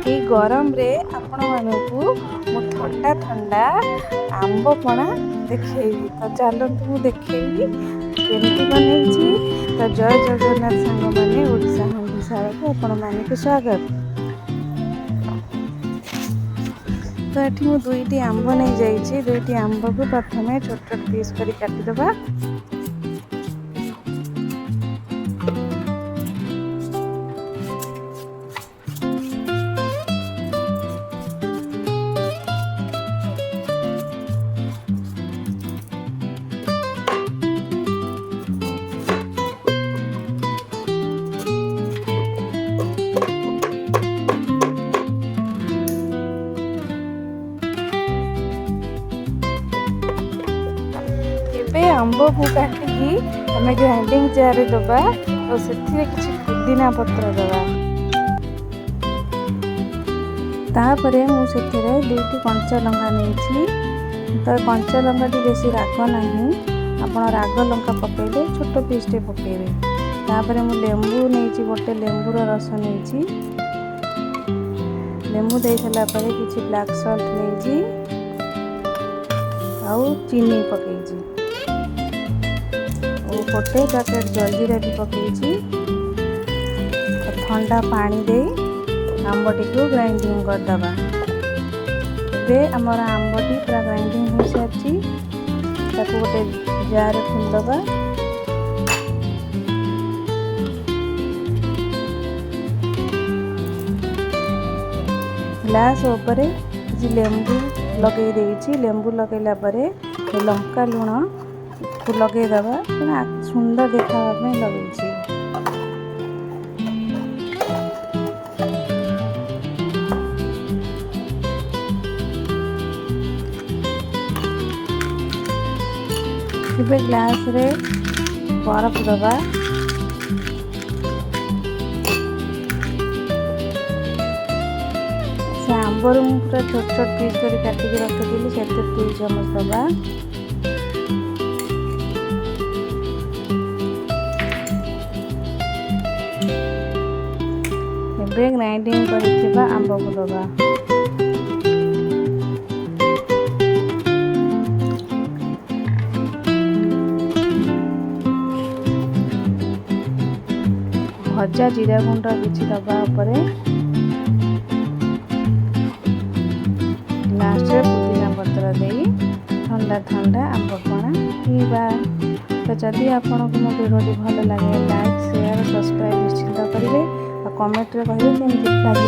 ये गरम रे आपण मानकु मु ठंडा ठंडा आंब पणा देखेबी। तो चलतु मु देखेबी केमती बनैछि। तो जय जगन्नाथ सांग माने ओडिशा हंडीशाला को आपण मानकु स्वागत। तो एठी मु दुईटी आंब नहीं जाइछि। दुईटी आंब को प्रथमे छोट छोट पीस करी काटी दबा। आंब को काटिकी आम ग्राइंडिंग जार दबा और से किसी पुदीना पत्र दबा। तापर मुझे दुईटी कंचा लंका नहीं। तो कंचा लंका बेसी राग नहीं, आप राग लंका पकईले छोट पीसटे पकईबे। तापर मु लेंबू नहीं, गोटे लेंबूर रस नहीं। लेंबू दे सारा किसी ब्लैक सल्ट नहीं आउ चीनी पकईची। गोटे पैकेट जलजीरा भी पकईची। ठंडा पानी दे आंबटी को ग्राइंडिंग करदबा। आमर आंबटी पूरा ग्राइंडिंग हो सारी गोटे जार खुलदबा। ग्लास उपरे किसी लेंबू लगे देइछि। लेंबू लगेला परे लंका लुण को लगे दबा। सुंदर देखा लगे। ग्लास रे बरफ दबा। से आंबर पूरा छोट छोट पीस कर काटिक रखी से 2 चम्मच दबा। ग्राइंडिंग कर आंब को दबा। भजा जीरा गुंड किसी दबा। लास्ट पुदीना पत्र दे ठंडा ठंडा आंब पणा पीवा। तो जदि आपको मो वीडियो भल लगे लाइक शेयर सब्सक्राइब निश्चिंत करेंगे। कमेंट रे कहिए केमती लागला।